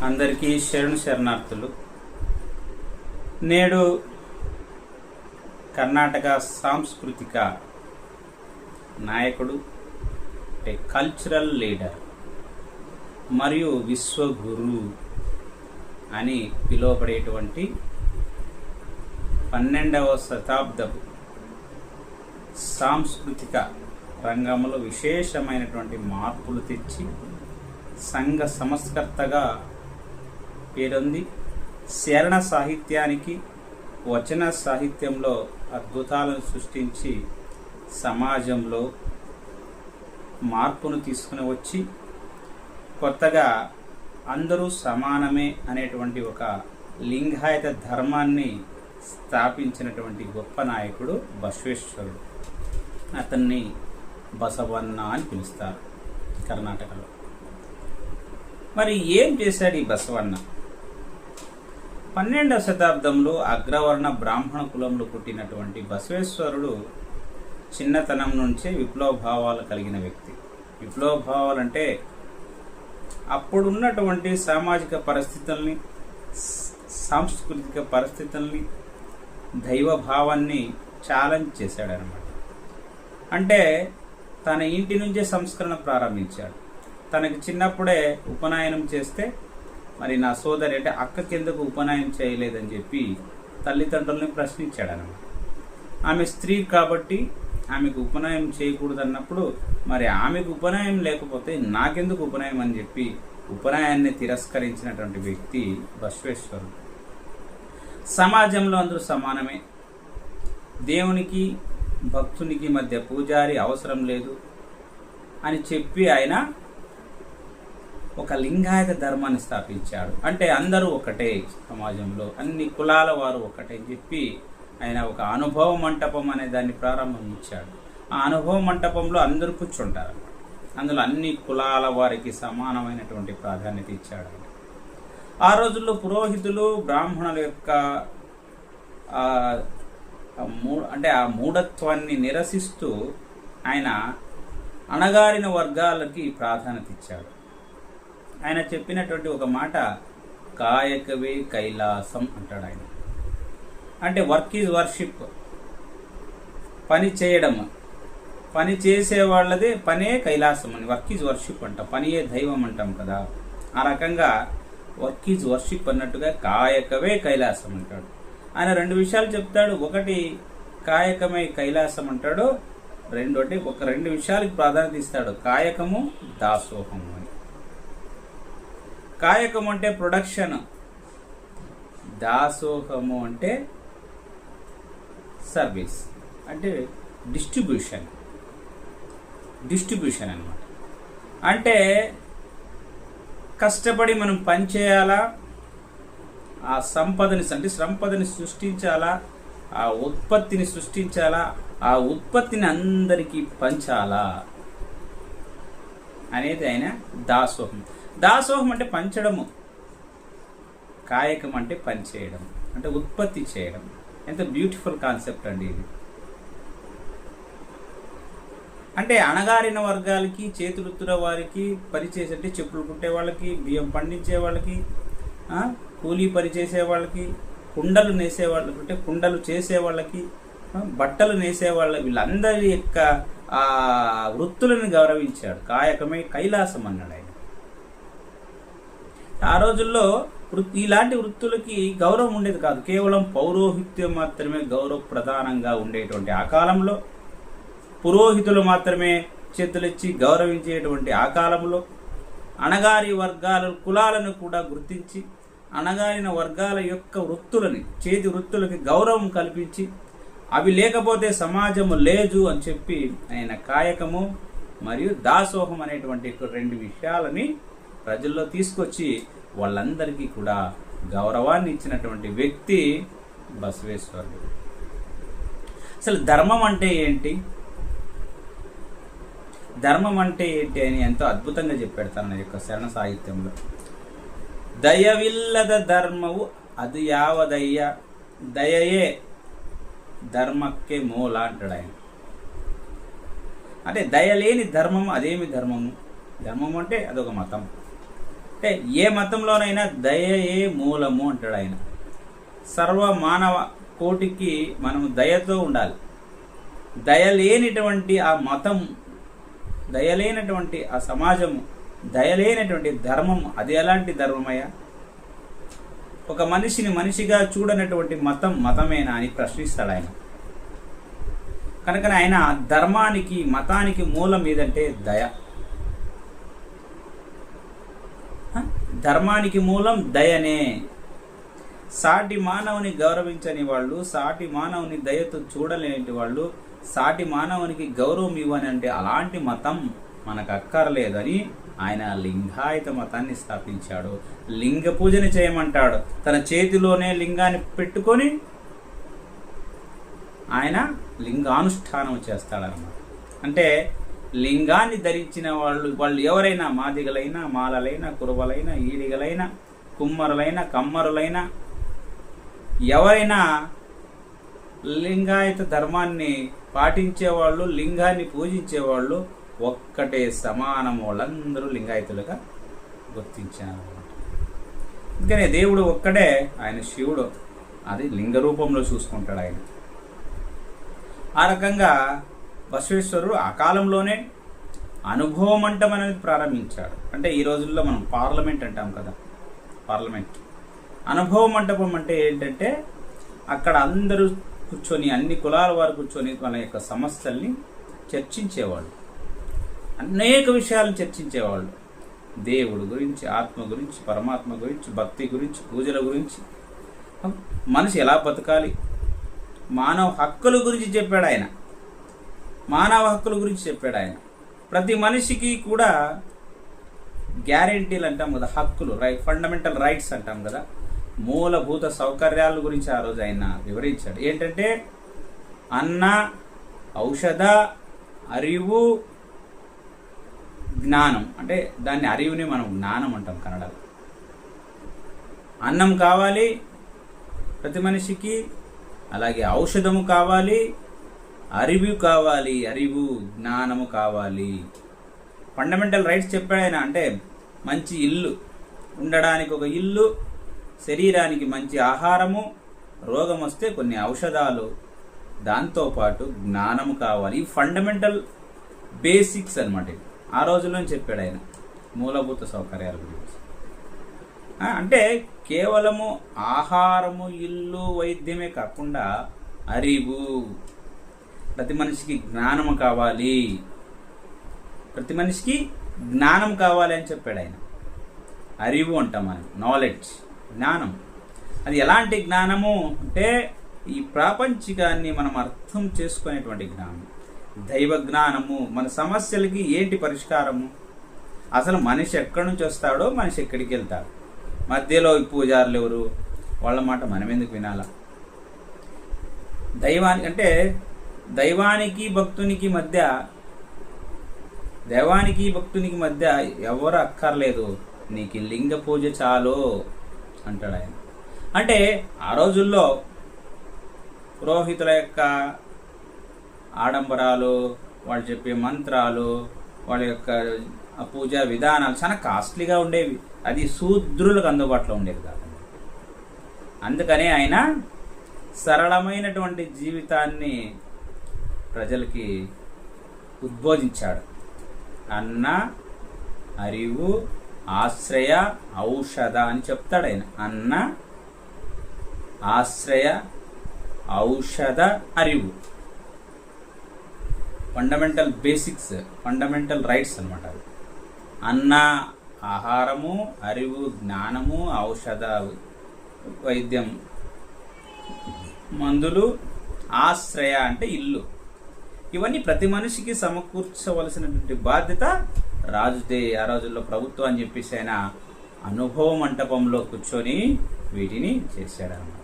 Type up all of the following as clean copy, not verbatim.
అందరికీ శరణార్థులు. నేడు కర్ణాటక సాంస్కృతిక నాయకుడు, కల్చరల్ లీడర్ మరియు విశ్వగురు అని పిలువబడేటువంటి 12వ శతాబ్దపు సాంస్కృతిక రంగంలో విశేషమైనటువంటి మార్పులు తెచ్చి సంఘ సంస్కర్తగా పేరొంది శరణ సాహిత్యానికి, వచన సాహిత్యంలో అద్భుతాలను సృష్టించి సమాజంలో మార్పును తీసుకుని వచ్చి కొత్తగా అందరూ సమానమే అనేటువంటి ఒక లింగాయత ధర్మాన్ని స్థాపించినటువంటి గొప్ప నాయకుడు బసవేశ్వరుడు. అతన్ని బసవన్న అని పిలుస్తారు కర్ణాటకలో. మరి ఏం చేశాడు ఈ బసవన్న? 12వ శతాబ్దంలో అగ్రవర్ణ బ్రాహ్మణ కులంలో పుట్టినటువంటి బసవేశ్వరుడు చిన్నతనం నుంచే విప్లవ భావాలు కలిగిన వ్యక్తి. విప్లవ భావాలంటే అప్పుడున్నటువంటి సామాజిక పరిస్థితుల్ని, సాంస్కృతిక పరిస్థితుల్ని, దైవ భావాన్ని ఛాలెంజ్ చేశాడనమాట. అంటే తన ఇంటి నుంచే సంస్కరణ ప్రారంభించాడు. తనకి చిన్నప్పుడే ఉపనయనం చేస్తే మరి నా సోదరి అంటే అక్కకెందుకు ఉపనయనం చేయలేదని చెప్పి తల్లిదండ్రులని ప్రశ్నించాడనమాట. ఆమె స్త్రీ కాబట్టి ఆమెకు ఉపనయనం చేయకూడదన్నప్పుడు మరి ఆమెకు ఉపనయనం లేకపోతే నాకెందుకు ఉపనయనం అని చెప్పి ఉపనయనాన్ని తిరస్కరించినటువంటి వ్యక్తి బసవేశ్వరుడు. సమాజంలో అందరూ సమానమే, దేవునికి భక్తునికి మధ్య పూజారి అవసరం లేదు అని చెప్పి ఆయన ఒక లింగాయత ధర్మాన్ని స్థాపించాడు. అంటే అందరూ ఒకటే, సమాజంలో అన్ని కులాల వారు ఒకటే అని చెప్పి ఆయన ఒక అనుభవ మంటపం అనే దాన్ని ప్రారంభించాడు. ఆ అనుభవ మంటపంలో అందరూ కూర్చుంటారు. అందులో అన్ని కులాల వారికి సమానమైనటువంటి ప్రాధాన్యత ఇచ్చాడు. ఆ రోజుల్లో పురోహితులు బ్రాహ్మణుల యొక్క ఆ మూఢత్వాన్ని నిరసిస్తూ ఆయన అణగారిన వర్గాలకి ప్రాధాన్యత ఇచ్చాడు. ఆయన చెప్పినటువంటి ఒక మాట కాయకవే కైలాసం అంటాడు ఆయన. అంటే వర్క్ ఈజ్ వర్షిప్, పని చేయడం, పని చేసే వాళ్ళదే పనే కైలాసం అని. వర్క్ ఈజ్ వర్షిప్ అంటాం, పనియే దైవం అంటాం కదా. ఆ రకంగా వర్క్ ఈజ్ వర్షిప్ అన్నట్టుగా కాయకవే కైలాసం అంటాడు. ఆయన 2 విషయాలు చెప్తాడు. ఒకటి కాయకమే కైలాసం అంటాడు, ఒక 2 విషయాలకు ప్రాధాన్యత ఇస్తాడు. కాయకము, దాసోహము అని. కాయకం అంటే ప్రొడక్షన్, దాసోహము అంటే సర్వీస్, అంటే డిస్ట్రిబ్యూషన్ అన్నమాట. అంటే కష్టపడి మనం పని చేయాలా, ఆ సంపదని సృష్టించాలా, ఆ ఉత్పత్తిని సృష్టించాలా, ఆ ఉత్పత్తిని అందరికీ పంచాలా అనేది ఆయన దాసోహం. దాసోహం అంటే పంచడము, కాయకం అంటే పని చేయడం, అంటే ఉత్పత్తి చేయడం. ఎంత బ్యూటిఫుల్ కాన్సెప్ట్ అండి ఇది. అంటే అణగారిన వర్గాలకి, చేతులుత్తుల వారికి పనిచేసే, అంటే చెప్పులు కుట్టే వాళ్ళకి, బియ్యం పండించే వాళ్ళకి, కూలీ పని చేసే వాళ్ళకి, కుండలు నేసే వాళ్ళకి, అంటే కుండలు చేసే వాళ్ళకి, బట్టలు నేసే వాళ్ళ, వీళ్ళందరి యొక్క ఆ వృత్తులను గౌరవించాడు. కాయకమే కైలాసం అన్నాడు ఆయన. ఆ రోజుల్లో ఇలాంటి వృత్తులకి గౌరవం ఉండేది కాదు. కేవలం పౌరోహిత్యం మాత్రమే గౌరవ ప్రధానంగా ఉండేటువంటి ఆ కాలంలో, పురోహితులు మాత్రమే చేతులెచ్చి గౌరవించేటువంటి ఆ కాలంలో, అణగారి వర్గాల కులాలను కూడా గుర్తించి అణగారిన వర్గాల యొక్క వృత్తులని, చేతి వృత్తులకి గౌరవం కల్పించి అవి లేకపోతే సమాజము లేదు అని చెప్పి ఆయన కాయకము మరియు దాసోహం అనేటువంటి 2 విషయాలని ప్రజల్లో తీసుకొచ్చి వాళ్ళందరికీ కూడా గౌరవాన్ని ఇచ్చినటువంటి వ్యక్తి బసవేశ్వరుడు. అసలు ధర్మం అంటే ఏంటి, ధర్మం అంటే ఏంటి అని ఎంతో అద్భుతంగా చెప్పాడు తన యొక్క శరణ సాహిత్యంలో. దయవిల్లద ధర్మవు అది యావదయ్య, దయయే ధర్మಕ್ಕೆ మూల అంటాడు ఆయన. అంటే దయలేని ధర్మం అదేమి ధర్మము? ధర్మం అంటే అదొక మతం. అంటే ఏ మతంలోనైనా దయయే మూలము అంటాడు ఆయన. సర్వ మానవ కోటికి మనం దయతో ఉండాలి. దయలేనిటువంటి ఆ మతం, దయలేనటువంటి ఆ సమాజము, దయలేనటువంటి ధర్మం, అది ఎలాంటి ధర్మమయ్యా? ఒక మనిషిని మనిషిగా చూడనటువంటి మతం మతమేనా అని ప్రశ్నిస్తాడు ఆయన. కనుక ఆయన ధర్మానికి మతానికి మూలం ఏదంటే దయ. ధర్మానికి మూలం దయనే. సాటి మానవుని గౌరవించని వాళ్ళు, సాటి మానవుని దయతో చూడలేని వాళ్ళు, సాటి మానవునికి గౌరవం ఇవ్వని అంటే అలాంటి మతం మనకు అక్కర్లేదని ఆయన లింగాయత మతాన్ని స్థాపించాడు. లింగ పూజని చేయమంటాడు. తన చేతిలోనే లింగాన్ని పెట్టుకొని ఆయన లింగానుష్ఠానం చేస్తాడనమాట. అంటే లింగాన్ని ధరించిన వాళ్ళు ఎవరైనా, మాదిగలైనా, మాలలైనా, కురువలైనా, ఈడిగలైనా, కుమ్మరులైనా, కమ్మరులైనా, ఎవరైనా లింగాయత ధర్మాన్ని పాటించేవాళ్ళు, లింగాన్ని పూజించేవాళ్ళు ఒక్కటే సమానం. వాళ్ళందరూ లింగాయతులుగా గుర్తించారు. అందుకనే దేవుడు ఒక్కడే, ఆయన శివుడు. అది లింగ రూపంలో చూసుకుంటాడు ఆయన. ఆ రకంగా బసవేశ్వరుడు ఆ కాలంలోనే అనుభవ మంటపం అనేది ప్రారంభించాడు. అంటే ఈ రోజుల్లో మనం పార్లమెంట్ అంటాం కదా, పార్లమెంట్. అనుభవ మంటపం అంటే ఏంటంటే అక్కడ అందరూ కూర్చొని, అన్ని కులాల వారు కూర్చొని వాళ్ళ యొక్క సమస్యల్ని చర్చించేవాళ్ళు, అనేక విషయాలను చర్చించేవాళ్ళు. దేవుడు గురించి, ఆత్మ గురించి, పరమాత్మ గురించి, భక్తి గురించి, పూజల గురించి, మనిషి ఎలా బతకాలి, మానవ హక్కుల గురించి చెప్పాడు ఆయన. మానవ హక్కుల గురించి చెప్పాడు ఆయన. ప్రతి మనిషికి కూడా గ్యారెంటీలు అంటాం కదా, హక్కులు, ఫండమెంటల్ రైట్స్ అంటాం కదా, మూలభూత సౌకర్యాల గురించి ఆ రోజు ఆయన వివరించాడు. ఏంటంటే అన్న, ఔషధ, అరివు, జ్ఞానం. అంటే దాన్ని అరివుని మనం జ్ఞానం అంటాం కన్నడలో. అన్నం కావాలి ప్రతి మనిషికి, అలాగే ఔషధము కావాలి, అరివు కావాలి, అరివు జ్ఞానము కావాలి. ఫండమెంటల్ రైట్స్ చెప్పాడు ఆయన. అంటే మంచి ఇల్లు, ఉండడానికి ఒక ఇల్లు, శరీరానికి మంచి ఆహారము, రోగం వస్తే కొన్ని ఔషధాలు, దాంతోపాటు జ్ఞానము కావాలి. ఈ ఫండమెంటల్ బేసిక్స్ అనమాట. ఆ రోజుల్లో చెప్పాడు ఆయన మూలభూత సౌకర్యాల గురించి. అంటే కేవలము ఆహారము, ఇల్లు, వైద్యమే కాకుండా అరివు, ప్రతి మనిషికి జ్ఞానము కావాలి, ప్రతి మనిషికి జ్ఞానం కావాలి అని చెప్పాడు ఆయన. అరివు అంటాం మనం, నాలెడ్జ్, జ్ఞానం. అది ఎలాంటి జ్ఞానము అంటే ఈ ప్రాపంచికాన్ని మనం అర్థం చేసుకునేటువంటి జ్ఞానం, దైవ జ్ఞానము. మన సమస్యలకి ఏంటి పరిష్కారము, అసలు మనిషి ఎక్కడి నుంచి వస్తాడో, మనిషి ఎక్కడికి వెళ్తాడు, మధ్యలో ఈ పూజారులు ఎవరు, వాళ్ళ మాట మనం ఎందుకు వినాలా? దైవానికి అంటే దైవానికి భక్తునికి మధ్య ఎవరు అక్కర్లేదు, నీకు లింగ పూజ చాలు అంటాడు ఆయన. అంటే ఆ రోజుల్లో పురోహితుల యొక్క ఆడంబరాలు, వాళ్ళు చెప్పే మంత్రాలు, వాళ్ళ యొక్క పూజా విధానాలు చాలా కాస్ట్లీగా ఉండేవి. అది శూద్రులకు అందుబాటులో ఉండేది కాదు. అందుకనే ఆయన సరళమైనటువంటి జీవితాన్ని ప్రజలకి ఉద్బోధించాడు. అన్న, అరివు, ఆశ్రయ, ఔషధ అని చెప్తాడు ఆయన. అన్న, ఆశ్రయ, ఔషధ, Arivu, fundamental basics, fundamental rights అనమాట. అన్న ఆహారము, అరివు జ్ఞానము, ఔషధ వైద్యం మందులు, ఆశ్రయ అంటే ఇల్లు. ఇవన్నీ ప్రతి మనిషికి సమకూర్చవలసినటువంటి బాధ్యత రాజుదే. ఆ రోజుల్లో ప్రభుత్వం అని చెప్పేసి ఆయన అనుభవ మంటపంలో కూర్చొని వీటిని చేశాడన్నమాట.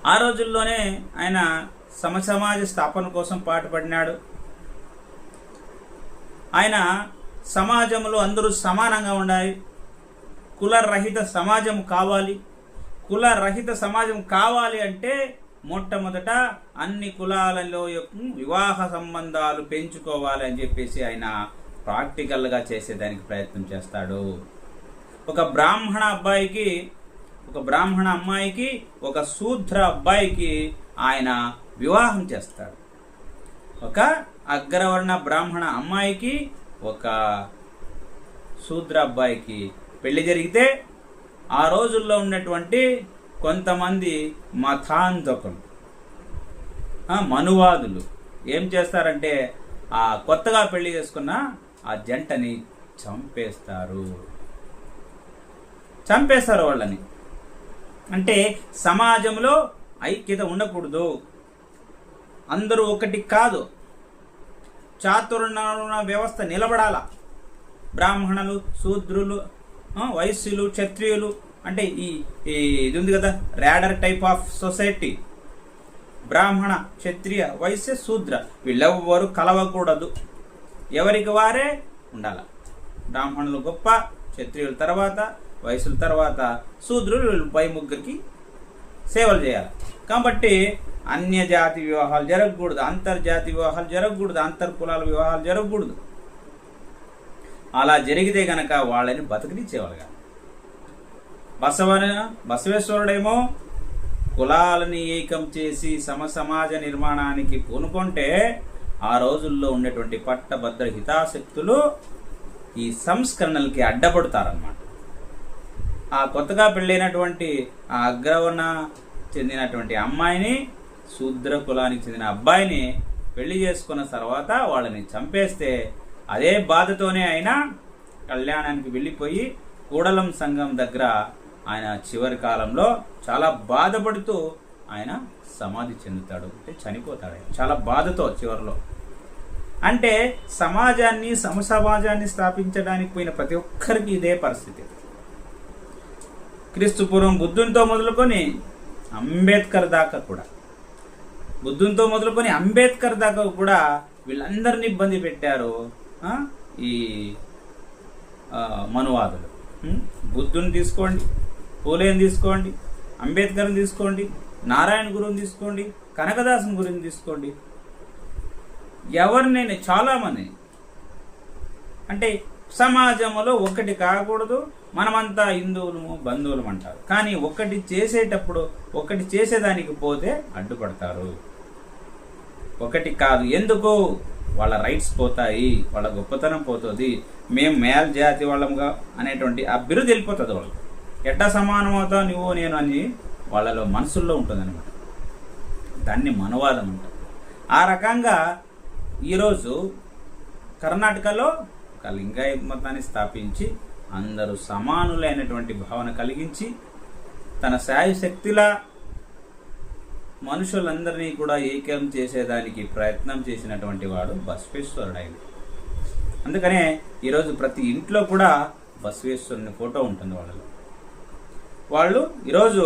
ఆ రోజుల్లోనే ఆయన సమసమాజ స్థాపన కోసం పాటుపడినాడు. ఆయన సమాజంలో అందరూ సమానంగా ఉండాలి, కులరహిత సమాజం కావాలి. కులరహిత సమాజం కావాలి అంటే మొట్టమొదట అన్ని కులాలలో వివాహ సంబంధాలు పెంచుకోవాలి అని చెప్పేసి ఆయన ప్రాక్టికల్గా చేసేదానికి ప్రయత్నం చేస్తాడు. ఒక బ్రాహ్మణ అమ్మాయికి ఒక శూద్ర అబ్బాయికి ఆయన వివాహం చేస్తాడు. ఒక అగ్రవర్ణ బ్రాహ్మణ అమ్మాయికి ఒక శూద్ర అబ్బాయికి పెళ్లి జరిగితే ఆ రోజుల్లో ఉన్నటువంటి కొంతమంది మతాంధకులు, మనువాదులు ఏం చేస్తారంటే ఆ కొత్తగా పెళ్లి చేసుకున్న ఆ జంటని చంపేస్తారు వాళ్ళని. అంటే సమాజంలో ఐక్యత ఉండకూడదు, అందరూ ఒకటి కాదు, చాతుర్వర్ణ వ్యవస్థ నిలబడాల. బ్రాహ్మణులు, శూద్రులు, వైశ్యులు, క్షత్రియులు అంటే ఇది ఉంది కదా, ర్యాడర్ టైప్ ఆఫ్ సొసైటీ. బ్రాహ్మణ, క్షత్రియ, వైశ్య, శూద్ర వీళ్ళెవ్వరు కలవకూడదు, ఎవరికి వారే ఉండాల. బ్రాహ్మణులు గొప్ప, క్షత్రియుల తర్వాత, వైశ్యుల తర్వాత శూద్రులు పై ముగ్గురికి సేవలు చేయాలి. కాబట్టి అన్యజాతి వివాహాలు జరగకూడదు, అంతర్జాతి వివాహాలు జరగకూడదు, అంతర్కులాల వివాహాలు జరగకూడదు. అలా జరిగితే గనక వాళ్ళని బతికినిచ్చేవాళ్ళు కాదు. బసవేశ్వరుడేమో కులాలని ఏకం చేసి సమాజ నిర్మాణానికి పూనుకుంటే ఆ రోజుల్లో ఉండేటువంటి పట్టభద్ర హితాశక్తులు ఈ సంస్కరణలకి అడ్డపడతారన్నమాట. ఆ కొత్తగా పెళ్ళైనటువంటి ఆ అగ్రవర్ణ చెందినటువంటి అమ్మాయిని, శూద్ర కులానికి చెందిన అబ్బాయిని పెళ్లి చేసుకున్న తర్వాత వాళ్ళని చంపేస్తే అదే బాధతోనే ఆయన కళ్యాణానికి వెళ్ళిపోయి కూడలం సంఘం దగ్గర ఆయన చివరి కాలంలో చాలా బాధపడుతూ ఆయన సమాధి చెందుతాడు, అంటే చనిపోతాడు ఆయన చాలా బాధతో చివరిలో. అంటే సమసమాజాన్ని స్థాపించడానికి పోయిన ప్రతి ఒక్కరికి ఇదే పరిస్థితి. క్రీస్తుపూర్వం బుద్ధునితో మొదలుకొని అంబేద్కర్ దాకా కూడా వీళ్ళందరినీ ఇబ్బంది పెట్టారు ఈ మనువాదులు. బుద్ధుని తీసుకోండి, పూలేని తీసుకోండి, అంబేద్కర్ని తీసుకోండి, నారాయణ గురువుని తీసుకోండి, కనకదాసుని గురువుని తీసుకోండి, ఎవరినైనా చాలామంది. అంటే సమాజంలో ఒకటి కాకూడదు, మనమంతా హిందువులము బంధువులం అంటారు. కానీ ఒకటి చేసేదానికి పోతే అడ్డుపడతారు. ఒకటి కాదు, ఎందుకు వాళ్ళ రైట్స్ పోతాయి, వాళ్ళ గొప్పతనం పోతుంది, మేము మేల్ జాతి వాళ్ళంగా అనేటువంటి ఆ బిరుదు వెళ్ళిపోతుంది. వాళ్ళు ఎట్టా సమానం అవుతావు నువ్వు నేను అని వాళ్ళలో మనసుల్లో ఉంటుంది అనమాట. దాన్ని మనవాదం అంటారు. ఆ రకంగా ఈరోజు కర్ణాటకలో ఒక లింగాయత్ మతాన్ని స్థాపించి అందరూ సమానులైనటువంటి భావన కలిగించి తన శాయశక్తిలా మనుషులందరినీ కూడా ఏకం చేసేదానికి ప్రయత్నం చేసినటువంటి వాడు బసవేశ్వరుడు ఆయన. అందుకనే ఈరోజు ప్రతి ఇంట్లో కూడా బసవేశ్వరుని ఫోటో ఉంటుంది వాళ్ళలో. వాళ్ళు ఈరోజు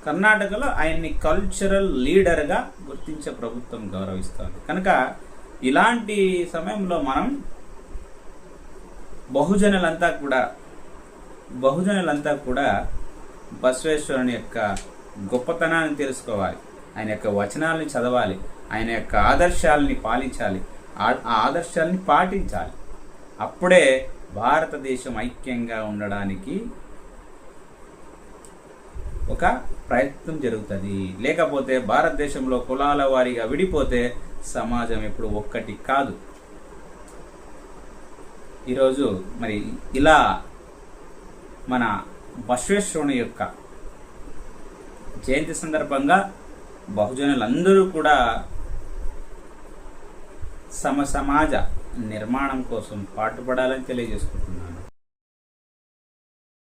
కర్ణాటకలో ఆయన్ని కల్చరల్ లీడర్గా గుర్తించే ప్రభుత్వం గౌరవిస్తుంది. కనుక ఇలాంటి సమయంలో మనం బహుజనులంతా కూడా బసవేశ్వరుని యొక్క గొప్పతనాన్ని తెలుసుకోవాలి, ఆయన యొక్క వచనాలని చదవాలి, ఆయన యొక్క ఆదర్శాలని పాలించాలి, ఆ ఆదర్శాలని పాటించాలి. అప్పుడే భారతదేశం ఐక్యంగా ఉండడానికి ఒక ప్రయత్నం జరుగుతుంది. లేకపోతే భారతదేశంలో కులాల వారీగా విడిపోతే సమాజం ఎప్పుడు ఒక్కటి కాదు. ఈరోజు మరి ఇలా మన బసవేశ్వరుని యొక్క జయంతి సందర్భంగా బహుజనులందరూ కూడా సమాజ నిర్మాణం కోసం పాటుపడాలని తెలియజేసుకుంటున్నారు.